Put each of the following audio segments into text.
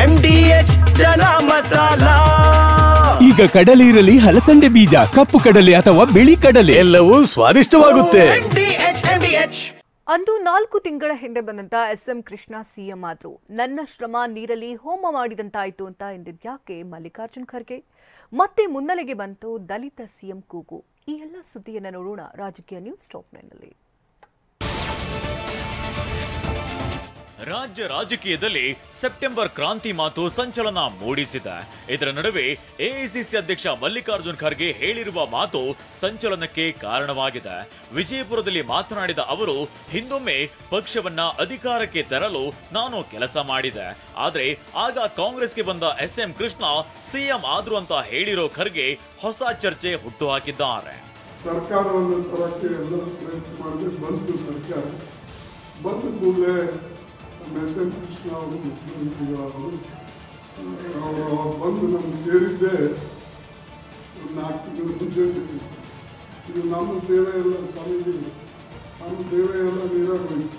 MDH ಜನ ಮಸಾಲಾ. ಈಗ ಕಡಲೆ ಇರಲಿ, ಹಲಸಂದೆ ಬೀಜ, ಕಪ್ಪು ಕಡಲೆ ಅಥವಾ ಬಿಳಿ ಕಡಲೆ, ಎಲ್ಲವೂ ಸ್ವಾದಿಷ್ಟವಾಗುತ್ತೆ. ಅಂದು 4 ತಿಂಗಳ ಹಿಂದೆ ಬಂದಂತ SM ಕೃಷ್ಣ ಸಿಎಂ ಆದ್ರು. ನನ್ನ ಶ್ರಮ ನೀರಲ್ಲಿ ಹೋಮ ಮಾಡಿದಂತಾಯ್ತು ಅಂತ ಎಂದಿದ್ಯಾಕೆ ಮಲ್ಲಿಕಾರ್ಜುನ್ ಖರ್ಗೆ? ಮತ್ತೆ ಮುನ್ನೆಲೆಗೆ ಬಂತು ದಲಿತ ಸಿಎಂ ಕೂಗು. ಈ ಎಲ್ಲ ಸುದ್ದಿಯನ್ನು ನೋಡೋಣ ರಾಜಕೀಯ ನ್ಯೂಸ್ ಟಾಪ್ 9 ನಲ್ಲಿ. ರಾಜ್ಯ ರಾಜಕೀಯದಲ್ಲಿ ಸೆಪ್ಟೆಂಬರ್ ಕ್ರಾಂತಿ ಮಾತು ಸಂಚಲನ ಮೂಡಿಸಿದೆ. ಇದರ ನಡುವೆ ಎಐಸಿಸಿ ಅಧ್ಯಕ್ಷ ಮಲ್ಲಿಕಾರ್ಜುನ್ ಖರ್ಗೆ ಹೇಳಿರುವ ಮಾತು ಸಂಚಲನಕ್ಕೆ ಕಾರಣವಾಗಿದೆ. ವಿಜಯಪುರದಲ್ಲಿ ಮಾತನಾಡಿದ ಅವರು, ಹಿಂದೊಮ್ಮೆ ಪಕ್ಷವನ್ನ ಅಧಿಕಾರಕ್ಕೆ ತರಲು ನಾನು ಕೆಲಸ ಮಾಡಿದೆ, ಆದ್ರೆ ಆಗ ಕಾಂಗ್ರೆಸ್ಗೆ ಬಂದ SM ಕೃಷ್ಣ ಸಿಎಂ ಆದ್ರು ಅಂತ ಹೇಳಿರೋ ಖರ್ಗೆ ಹೊಸ ಚರ್ಚೆ ಹುಟ್ಟುಹಾಕಿದ್ದಾರೆ. ಸರ್ಕಾರವನ್ನು ತರಕ್ಕೆ ಎಲ್ಲ ಪ್ರಯತ್ನ ಮಾಡಿದ್ರೆ ಬಂತು. ಸರ್ಕಾರ ಬಂದ ಕೂಡಲೇ SM ಕೃಷ್ಣ ಅವರು ಮುಖ್ಯಮಂತ್ರಿಗಳಾದರು. ಅವರು ಬಂದು ನಮ್ಗೆ ಸೇರಿದ್ದೆ 4 ತಿಂಗಳು ಮುಂಚೆ ಸೇರಿದ್ದೆ. ಇದು ನಮ್ಮ ಸೇವೆ ಎಲ್ಲ ಸ್ವಾಮೀಜಿ, ನಮ್ಮ ಸೇವೆ ಎಲ್ಲ ನೀರಾಗೋಯ್ತು.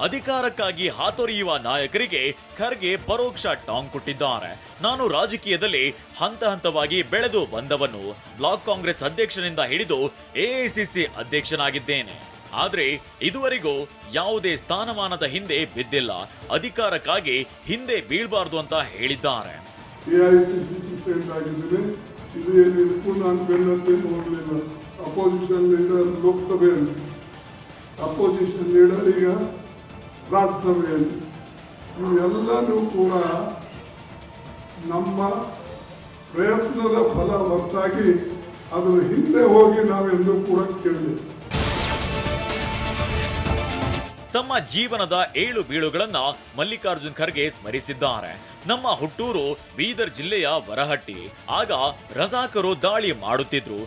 ಅಧಿಕಾರಕ್ಕಾಗಿ ಹಾತೊರೆಯುವ ನಾಯಕರಿಗೆ ಖರ್ಗೆ ಪರೋಕ್ಷ ಟಾಂಗ್ ಕೊಟ್ಟಿದ್ದಾರೆ. ನಾನು ರಾಜಕೀಯದಲ್ಲಿ ಹಂತ ಹಂತವಾಗಿ ಬೆಳೆದು ಬಂದವನು. ಬ್ಲಾಕ್ ಕಾಂಗ್ರೆಸ್ ಅಧ್ಯಕ್ಷನಿಂದ ಹಿಡಿದು ಎಐಸಿಸಿ ಅಧ್ಯಕ್ಷನಾಗಿದ್ದೇನೆ, ಆದ್ರೆ ಇದುವರೆಗೂ ಯಾವುದೇ ಸ್ಥಾನಮಾನದ ಹಿಂದೆ ಬಿದ್ದಿಲ್ಲ. ಅಧಿಕಾರಕ್ಕಾಗಿ ಹಿಂದೆ ಬೀಳ್ಬಾರ್ದು ಅಂತ ಹೇಳಿದ್ದಾರೆ. ಎಐಸಿಸಿ ಪ್ರೆಸಿಡೆಂಟ್ ಆಗಿದ್ದೇನೆ. ಇದು ಏನಿದಕ್ಕೂ ನಾನು ಬೆನ್ನತ್ತೆ ನೋಡಲಿಲ್ಲ. ಅಪೋಸಿಷನ್ ಲೀಡರ್ ಲೋಕಸಭೆಯಲ್ಲಿ, ಅಪೋಸಿಷನ್ ಲೀಡರ್ ಈಗ ರಾಜ್ಯಸಭೆಯಲ್ಲಿ, ಇವೆಲ್ಲನೂ ಕೂಡ ನಮ್ಮ ಪ್ರಯತ್ನದ ಫಲ ಹೊರತಾಗಿ ಅದರ ಹಿಂದೆ ಹೋಗಿ ನಾವೆಂದೂ ಕೂಡ ಕೇಳಲಿಲ್ಲ. ತಮ್ಮ ಜೀವನದ 7 ಬೀಳುಗಳನ್ನ ಮಲ್ಲಿಕಾರ್ಜುನ್ ಖರ್ಗೆ ಸ್ಮರಿಸಿದ್ದಾರೆ. ನಮ್ಮ ಹುಟ್ಟೂರು ಬೀದರ್ ಜಿಲ್ಲೆಯ ವರಹಟ್ಟಿ. ಆಗ ರಜಾಕರು ದಾಳಿ ಮಾಡುತ್ತಿದ್ರು.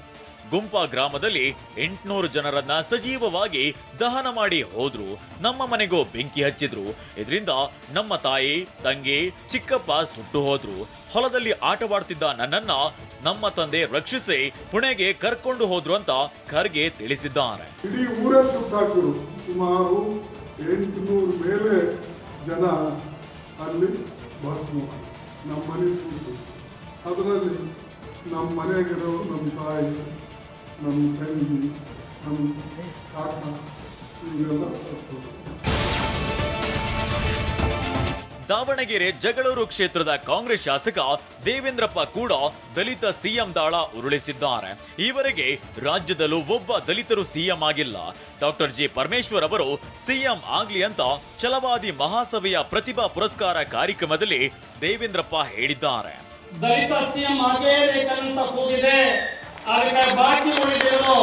ಗುಂಪಾ ಗ್ರಾಮದಲ್ಲಿ 800 ಜನರನ್ನ ಸಜೀವವಾಗಿ ದಹನ ಮಾಡಿ ಹೋದ್ರು. ನಮ್ಮ ಮನೆಗೂ ಬೆಂಕಿ ಹಚ್ಚಿದ್ರು. ಇದರಿಂದ ನಮ್ಮ ತಾಯಿ, ತಂಗಿ, ಚಿಕ್ಕಪ್ಪ ಸುಟ್ಟು ಹೋದ್ರು. ಹೊಲದಲ್ಲಿ ಆಟವಾಡ್ತಿದ್ದ ನನ್ನನ್ನ ನಮ್ಮ ತಂದೆ ರಕ್ಷಿಸಿ ಪುಣೆಗೆ ಕರ್ಕೊಂಡು ಹೋದ್ರು ಅಂತ ಖರ್ಗೆ ತಿಳಿಸಿದ್ದಾರೆ. ಇಡೀ ಊರೇ ಸುಟ್ಟಾಕಿದ್ರು. ಸುಮಾರು 800 ಮೇಲೆ ಜನ ಅಲ್ಲಿ ಭಸ್ಮ. ನಮ್ಮ ಮನೆ ಸುಟ್ಟು, ಅದರಲ್ಲಿ ನಮ್ಮ ಮನೆಗಿರೋರು, ನಮ್ಮ ತಾಯಿ, ನಮ್ಮ ತಂಗಿ, ನಮ್ಮ ಕಾಕ, ಇವೆಲ್ಲ ಸತ್ತು. ದಾವಣಗೆರೆ ಜಗಳೂರು ಕ್ಷೇತ್ರದ ಕಾಂಗ್ರೆಸ್ ಶಾಸಕ ದೇವೇಂದ್ರಪ್ಪ ಕೂಡ ದಲಿತ ಸಿಎಂ ದಾಳ ಉರುಳಿಸಿದ್ದಾರೆ. ಈವರೆಗೆ ರಾಜ್ಯದಲ್ಲೂ ಒಬ್ಬ ದಲಿತರು ಸಿಎಂ ಆಗಿಲ್ಲ. ಡಾಕ್ಟರ್ ಜಿ ಪರಮೇಶ್ವರ್ ಅವರು ಸಿಎಂ ಆಗ್ಲಿ ಅಂತ ಛಲವಾದಿ ಮಹಾಸಭೆಯ ಪ್ರತಿಭಾ ಪುರಸ್ಕಾರ ಕಾರ್ಯಕ್ರಮದಲ್ಲಿ ದೇವೇಂದ್ರಪ್ಪ ಹೇಳಿದ್ದಾರೆ. ದಲಿತ ಸಿಎಂ ಆಗಲೇಬೇಕಂತ ಕೂಗಿದೆ. ಅದಕ್ಕೆ ಬಾಕಿ ಉಳಿದಿರೋದು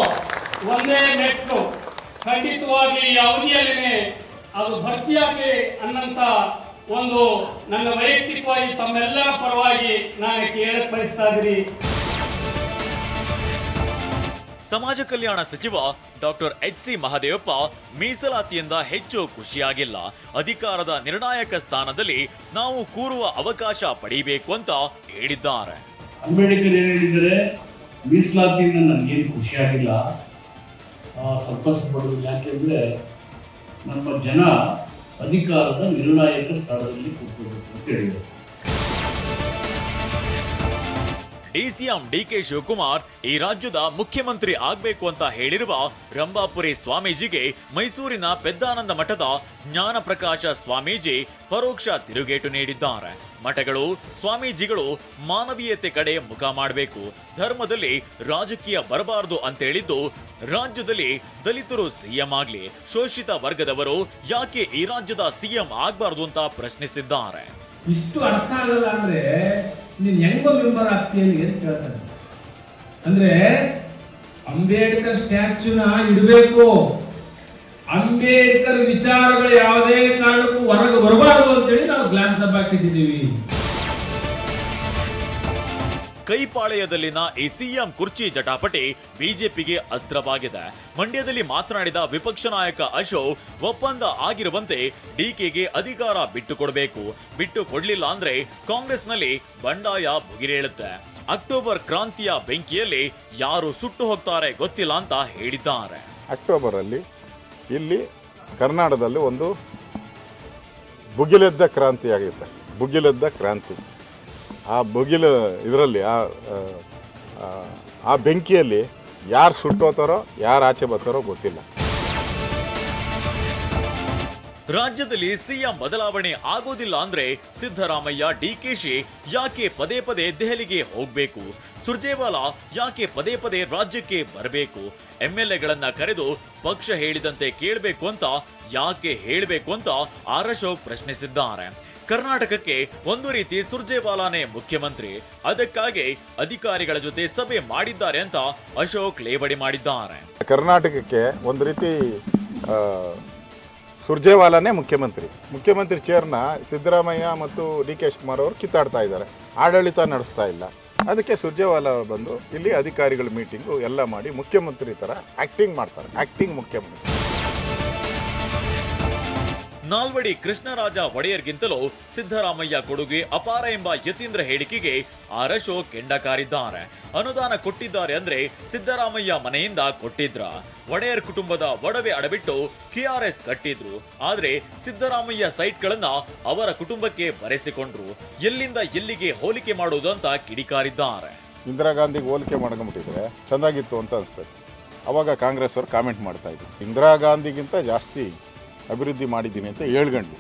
ಒಂದೇ ಮೆಟ್ಟು. ಖಂಡಿತವಾಗಿ ಈ ಅವಧಿಯಲ್ಲಿನೇ ಅದು ಭರ್ತಿಯಾಗಿ ಅನ್ನಂತ ಒಂದು ನನ್ನ ವೈಯಕ್ತಿಕವಾಗಿ ತಮ್ಮೆಲ್ಲರ ಪರವಾಗಿ ನಾನು ಕೇಳಕ್ ಬಯಸ್ತಾ ಇದ್ದೀನಿ. ಸಮಾಜ ಕಲ್ಯಾಣ ಸಚಿವ ಡಾಕ್ಟರ್ HC ಮಹದೇವಪ್ಪ ಮೀಸಲಾತಿಯಿಂದ ಹೆಚ್ಚು ಖುಷಿಯಾಗಿಲ್ಲ. ಅಧಿಕಾರದ ನಿರ್ಣಾಯಕ ಸ್ಥಾನದಲ್ಲಿ ನಾವು ಕೂರುವ ಅವಕಾಶ ಪಡೆಯಬೇಕು ಅಂತ ಹೇಳಿದ್ದಾರೆ. ಅಂಬೇಡ್ಕರ್ ಏನು ಹೇಳಿದರೆ, ಮೀಸಲಾತಿಯಿಂದ ನನಗೇನು ಖುಷಿಯಾಗಿಲ್ಲ, ಸಂತೋಷ ಪಡೋದಿಲ್ಲ. ಯಾಕೆಂದರೆ ನಮ್ಮ ಜನ ಅಧಿಕಾರದ ನಿರ್ಣಾಯಕ ಸ್ಥಳದಲ್ಲಿ ಕೂತ್ಕೋಬೇಕು ಅಂತ ಹೇಳಿದರು. ಡಿಸಿಎಂ DK ಶಿವಕುಮಾರ್ ಈ ರಾಜ್ಯದ ಮುಖ್ಯಮಂತ್ರಿ ಆಗಬೇಕು ಅಂತ ಹೇಳಿರುವ ರಂಭಾಪುರಿ ಸ್ವಾಮೀಜಿಗೆ ಮೈಸೂರಿನ ಪೆದ್ದಾನಂದ ಮಠದ ಜ್ಞಾನಪ್ರಕಾಶ ಸ್ವಾಮೀಜಿ ಪರೋಕ್ಷ ತಿರುಗೇಟು ನೀಡಿದ್ದಾರೆ. ಮಠಗಳು, ಸ್ವಾಮೀಜಿಗಳು ಮಾನವೀಯತೆ ಕಡೆ ಮುಖ ಮಾಡಬೇಕು, ಧರ್ಮದಲ್ಲಿ ರಾಜಕೀಯ ಬರಬಾರದು ಅಂತೇಳಿದ್ದು, ರಾಜ್ಯದಲ್ಲಿ ದಲಿತರು ಸಿಎಂ ಆಗ್ಲಿ, ಶೋಷಿತ ವರ್ಗದವರು ಯಾಕೆ ಈ ರಾಜ್ಯದ ಸಿಎಂ ಆಗಬಾರದು ಅಂತ ಪ್ರಶ್ನಿಸಿದ್ದಾರೆ. ಇಷ್ಟು ಅರ್ಥ ಆಗಲ್ಲ ಅಂದ್ರೆ ನೀನ್ ಹೆಂಗೋ ಮೆಂಬರ್ ಆಗ್ತೀಯಲ್ಲಿ ಅಂತ ಕೇಳ್ತಾರೆ. ಅಂದ್ರೆ ಅಂಬೇಡ್ಕರ್ ಸ್ಟ್ಯಾಚ್ಯೂನ ಇಡಬೇಕು, ಅಂಬೇಡ್ಕರ್ ವಿಚಾರಗಳು ಯಾವುದೇ ಕಾರಣಕ್ಕೂ ಹೊರಗೆ ಬರಬಾರದು ಅಂತೇಳಿ ನಾವು ಗ್ಲಾಸ್ ಡಬ್ಬ ಹಾಕಿದ್ದೀವಿ. ಕೈಪಾಳೆಯದಲ್ಲಿನ ಈ ಸಿಎಂ ಕುರ್ಚಿ ಜಟಾಪಟಿ ಬಿಜೆಪಿಗೆ ಅಸ್ತ್ರವಾಗಿದೆ. ಮಂಡ್ಯದಲ್ಲಿ ಮಾತನಾಡಿದ ವಿಪಕ್ಷ ನಾಯಕ ಅಶೋಕ್, ಒಪ್ಪಂದ ಆಗಿರುವಂತೆ DKಗೆ ಅಧಿಕಾರ ಬಿಟ್ಟು ಕೊಡಬೇಕು, ಬಿಟ್ಟು ಕೊಡ್ಲಿಲ್ಲ ಅಂದ್ರೆ ಕಾಂಗ್ರೆಸ್ನಲ್ಲಿ ಬಂಡಾಯ ಭುಗಿರೇಳುತ್ತೆ. ಅಕ್ಟೋಬರ್ ಕ್ರಾಂತಿಯ ಬೆಂಕಿಯಲ್ಲಿ ಯಾರು ಸುಟ್ಟು ಹೋಗ್ತಾರೆ ಗೊತ್ತಿಲ್ಲ ಅಂತ ಹೇಳಿದ್ದಾರೆ. ಅಕ್ಟೋಬರ್ ಅಲ್ಲಿ ಇಲ್ಲಿ ಕರ್ನಾಟಕದಲ್ಲಿ ಒಂದು ಭುಗಿಲೆದ್ದ ಕ್ರಾಂತಿ ಆಗುತ್ತೆ. ಭುಗಿಲೆದ್ದ ಕ್ರಾಂತಿ. ಆ ಭುಗಿಲು ಇದರಲ್ಲಿ ಆ ಬೆಂಕಿಯಲ್ಲಿ ಯಾರು ಸುಟ್ಟೋತಾರೋ ಯಾರು ಆಚೆ ಬರ್ತಾರೋ ಗೊತ್ತಿಲ್ಲ. ರಾಜ್ಯದಲ್ಲಿ ಸಿಎಂ ಬದಲಾವಣೆ ಆಗೋದಿಲ್ಲ ಅಂದ್ರೆ ಸಿದ್ದರಾಮಯ್ಯ, ಡಿಕೆಶಿ ಯಾಕೆ ಪದೇ ಪದೇ ದೆಹಲಿಗೆ ಹೋಗ್ಬೇಕು? ಸುರ್ಜೇವಾಲಾ ಯಾಕೆ ಪದೇ ಪದೇ ರಾಜ್ಯಕ್ಕೆ ಬರಬೇಕು? ಎಂಎಲ್ಎಗಳನ್ನ ಕರೆದು ಪಕ್ಷ ಹೇಳಿದಂತೆ ಕೇಳಬೇಕು ಅಂತ ಯಾಕೆ ಹೇಳಬೇಕು ಅಂತ ಆರ್ ಅಶೋಕ್ ಪ್ರಶ್ನಿಸಿದ್ದಾರೆ. ಕರ್ನಾಟಕಕ್ಕೆ ಒಂದು ರೀತಿ ಸುರ್ಜೇವಾಲಾನೇ ಮುಖ್ಯಮಂತ್ರಿ, ಅದಕ್ಕಾಗಿ ಅಧಿಕಾರಿಗಳ ಜೊತೆ ಸಭೆ ಮಾಡಿದ್ದಾರೆ ಅಂತ ಅಶೋಕ್ ಲೇವಡಿ ಮಾಡಿದ್ದಾರೆ. ಕರ್ನಾಟಕಕ್ಕೆ ಒಂದು ರೀತಿ ಸುರ್ಜೇವಾಲಾನೇ ಮುಖ್ಯಮಂತ್ರಿ ಚೇರ್ನ ಸಿದ್ದರಾಮಯ್ಯ ಮತ್ತು ಡಿ ಕೆ ಶಿವಕುಮಾರ್ ಅವರು ಕಿತ್ತಾಡ್ತಾ ಇದ್ದಾರೆ, ಆಡಳಿತ ನಡೆಸ್ತಾ ಇಲ್ಲ. ಅದಕ್ಕೆ ಸುರ್ಜೇವಾಲಾ ಬಂದು ಇಲ್ಲಿ ಅಧಿಕಾರಿಗಳ ಮೀಟಿಂಗು ಎಲ್ಲ ಮಾಡಿ ಮುಖ್ಯಮಂತ್ರಿ ಥರ ಆ್ಯಕ್ಟಿಂಗ್ ಮಾಡ್ತಾರೆ. ಆ್ಯಕ್ಟಿಂಗ್ ಮುಖ್ಯಮಂತ್ರಿ. ನಾಲ್ವಡಿ ಕೃಷ್ಣರಾಜ ಒಡೆಯರ್ಗಿಂತಲೂ ಸಿದ್ದರಾಮಯ್ಯ ಕೊಡುಗೆ ಅಪಾರ ಎಂಬ ಯತೀಂದ್ರ ಹೇಳಿಕೆಗೆ ಆರ್ ಅಶೋಕ್ ಕೆಂಡ ಕಾರಿದ್ದಾರೆ. ಅನುದಾನ ಕೊಟ್ಟಿದ್ದಾರೆ ಅಂದ್ರೆ ಸಿದ್ದರಾಮಯ್ಯ ಮನೆಯಿಂದ ಕೊಟ್ಟಿದ್ರ? ಒಡೆಯರ್ ಕುಟುಂಬದ ಒಡವೆ ಅಡಬಿಟ್ಟು ಕೆಆರ್ಎಸ್ ಕಟ್ಟಿದ್ರು, ಆದ್ರೆ ಸಿದ್ದರಾಮಯ್ಯ ಸೈಟ್ಗಳನ್ನ ಅವರ ಕುಟುಂಬಕ್ಕೆ ಬರೆಸಿಕೊಂಡ್ರು. ಎಲ್ಲಿಂದ ಎಲ್ಲಿಗೆ ಹೋಲಿಕೆ ಮಾಡೋದು ಅಂತ ಕಿಡಿಕಾರಿದ್ದಾರೆ. ಇಂದಿರಾ ಗಾಂಧಿಗೆ ಹೋಲಿಕೆ ಮಾಡ್ಕೊಂಡ್ಬಿಟ್ಟಿದ್ರೆ ಚೆಂದಾಗಿತ್ತು ಅಂತ ಅನಿಸ್ತದೆ. ಅವಾಗ ಕಾಂಗ್ರೆಸ್ ಅವರು ಕಾಮೆಂಟ್ ಮಾಡ್ತಾ ಇದ್ರು, ಇಂದಿರಾ ಗಾಂಧಿಗಿಂತ ಜಾಸ್ತಿ ಅಭಿವೃದ್ಧಿ ಮಾಡಿದ್ದೀನಿ ಅಂತ ಹೇಳ್ಕೊಂಡ್ವಿ.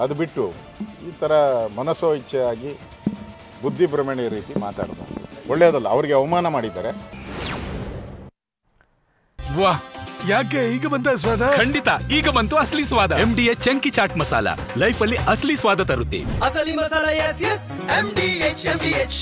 ಅದು ಬಿಟ್ಟು ಈ ಥರ ಮನಸ್ಸೋ ಇಚ್ಛೆಯಾಗಿ ಬುದ್ಧಿ ಭ್ರಮಣೆ ರೀತಿ ಮಾತಾಡ್ತಾರೆ, ಒಳ್ಳೆಯದಲ್ಲ. ಅವರಿಗೆ ಅವಮಾನ ಮಾಡಿದ್ದಾರೆ. ವಾಹ್, ಯಾಕೆ ಈಗ ಬಂತ ಸ್ವಾದ? ಖಂಡಿತ ಈಗ ಬಂತು ಅಸಲಿ ಸ್ವಾದ. MDH chunky chaat masala life ಅಲ್ಲಿ ಅಸಲಿ ಸ್ವಾದ ತರುತ್ತೆ. ಅಸಲಿ ಮಸಾಲ, ಎಸ್ ಎಸ್ MDH.